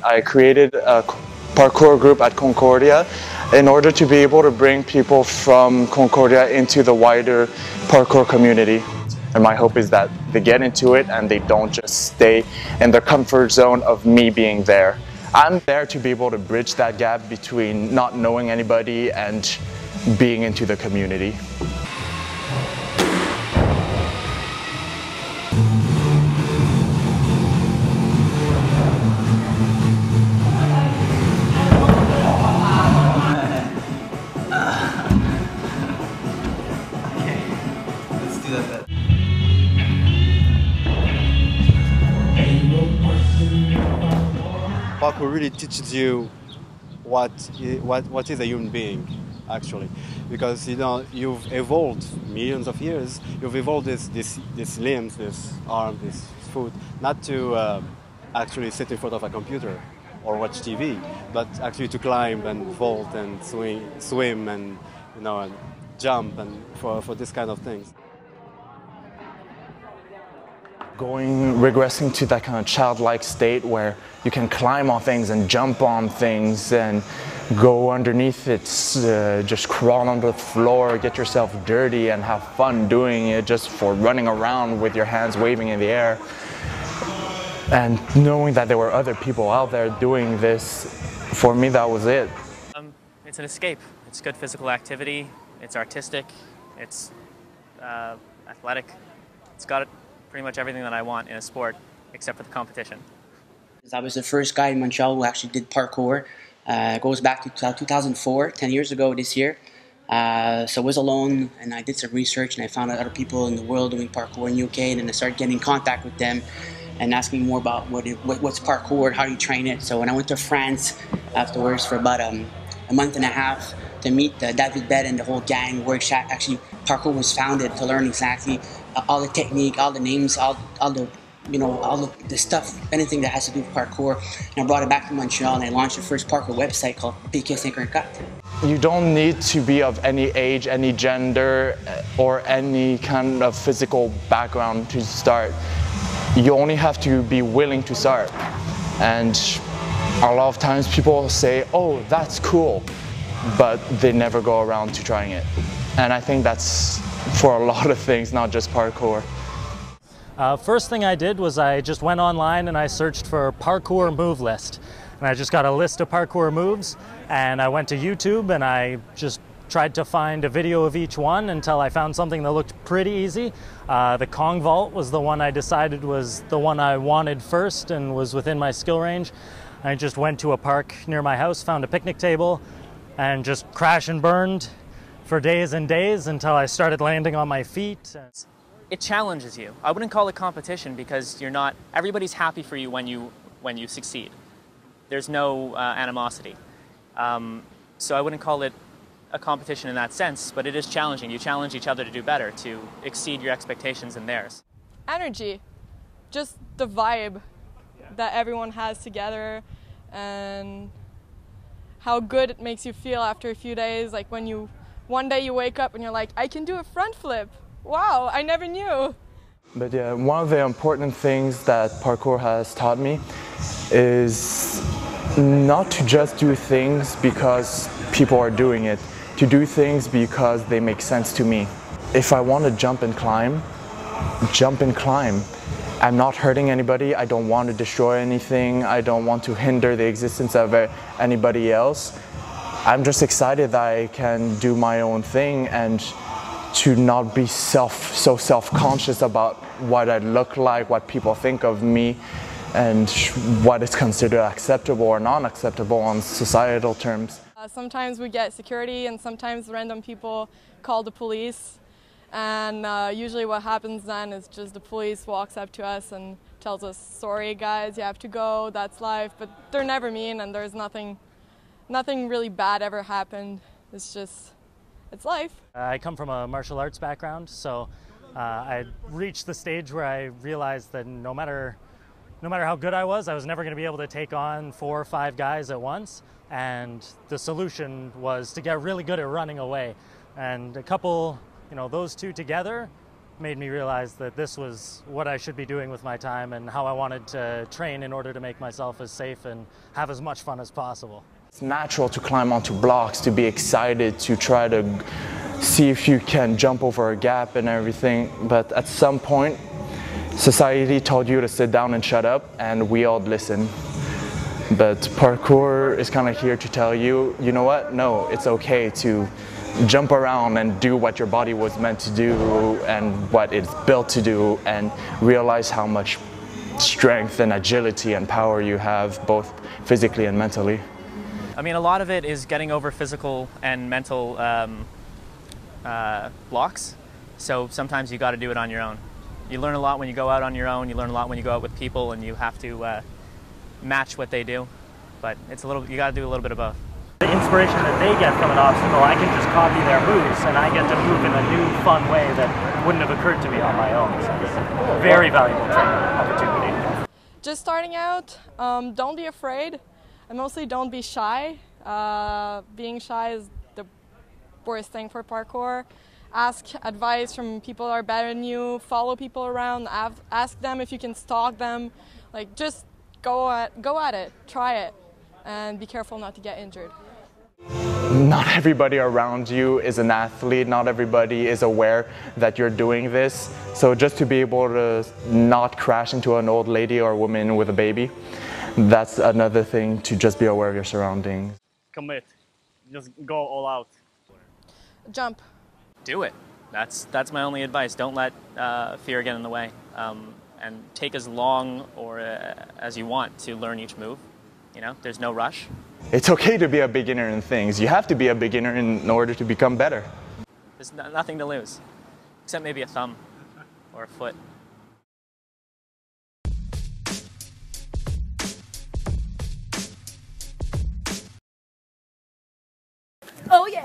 I created a parkour group at Concordia in order to be able to bring people from Concordia into the wider parkour community. And my hope is that they get into it and they don't just stay in the comfort zone of me being there. I'm there to be able to bridge that gap between not knowing anybody and being into the community. Parkour really teaches you what is a human being, actually, because you've evolved millions of years. You've evolved this limbs, this arm, this foot, not to actually sit in front of a computer or watch TV, but actually to climb and vault and swim and and jump and for this kind of things. Regressing to that kind of childlike state where you can climb on things and jump on things and go underneath it, just crawl on the floor, get yourself dirty and have fun doing it just for running around with your hands waving in the air. And knowing that there were other people out there doing this, for me that was it. It's an escape. It's good physical activity, it's artistic, it's athletic. It's got pretty much everything that I want in a sport, except for the competition. I was the first guy in Montreal who actually did parkour. It goes back to 2004, 10 years ago this year. So I was alone, and I did some research, and I found out other people in the world doing parkour in the UK, and then I started getting in contact with them and asking more about what's parkour, how do you train it. So when I went to France afterwards for about a month and a half to meet David Bed and the whole gang, where actually parkour was founded, to learn exactly all the technique, all the names, all the stuff, anything that has to do with parkour. And I brought it back to Montreal and I launched the first parkour website called PK54. You don't need to be of any age, any gender, or any kind of physical background to start. You only have to be willing to start. And a lot of times people say, oh, that's cool, but they never go around to trying it. And I think that's for a lot of things, not just parkour. First thing I did was I just went online and I searched for parkour move list. And I just got a list of parkour moves, and I went to YouTube and I just tried to find a video of each one until I found something that looked pretty easy. The Kong vault was the one I decided was the one I wanted first and was within my skill range. I just went to a park near my house, found a picnic table, and just crashed and burned for days and days until I started landing on my feet. It challenges you. I wouldn't call it competition because everybody's happy for you when you succeed. There's no animosity. So I wouldn't call it a competition in that sense, but it is challenging. You challenge each other to do better, to exceed your expectations and theirs. Energy, just the vibe that everyone has together, and how good it makes you feel after a few days. Like when one day you wake up and you're like, I can do a front flip. Wow, I never knew. But yeah, one of the important things that parkour has taught me is not to just do things because people are doing it, to do things because they make sense to me. If I want to jump and climb, jump and climb. I'm not hurting anybody, I don't want to destroy anything, I don't want to hinder the existence of anybody else. I'm just excited that I can do my own thing and to not be so self-conscious about what I look like, what people think of me, and what is considered acceptable or non-acceptable on societal terms. Sometimes we get security and sometimes random people call the police, and usually what happens then is just the police walks up to us and tells us, sorry guys, you have to go, that's life, but they're never mean and there's nothing really bad ever happened. It's life. I come from a martial arts background, so I reached the stage where I realized that no matter how good I was never going to be able to take on 4 or 5 guys at once. And the solution was to get really good at running away. And a couple, those two together made me realize that this was what I should be doing with my time and how I wanted to train in order to make myself as safe and have as much fun as possible. It's natural to climb onto blocks, to be excited, to try to see if you can jump over a gap and everything, but at some point society told you to sit down and shut up, and we all listen. But parkour is kind of here to tell you, you know what, no, it's okay to jump around and do what your body was meant to do and what it's built to do, and realize how much strength and agility and power you have, both physically and mentally. I mean, a lot of it is getting over physical and mental blocks, so sometimes you got to do it on your own. You learn a lot when you go out on your own, you learn a lot when you go out with people, and you have to match what they do, but it's a little, you got to do a little bit of both. The inspiration that they get from an obstacle, I can just copy their moves, and I get to move in a new, fun way that wouldn't have occurred to me on my own. So it's a very valuable training opportunity. Just starting out, don't be afraid, and mostly don't be shy. Being shy is the worst thing for parkour. Ask advice from people that are better than you, follow people around, ask them if you can stalk them. Like, just go at it, try it, and be careful not to get injured. Not everybody around you is an athlete, not everybody is aware that you're doing this. So just to be able to not crash into an old lady or woman with a baby, that's another thing, to just be aware of your surroundings. Commit, just go all out. Jump. Do it. That's my only advice. Don't let fear get in the way, and take as long or as you want to learn each move. You know, there's no rush. It's okay to be a beginner in things. You have to be a beginner in order to become better. There's nothing to lose, except maybe a thumb or a foot. Oh yeah!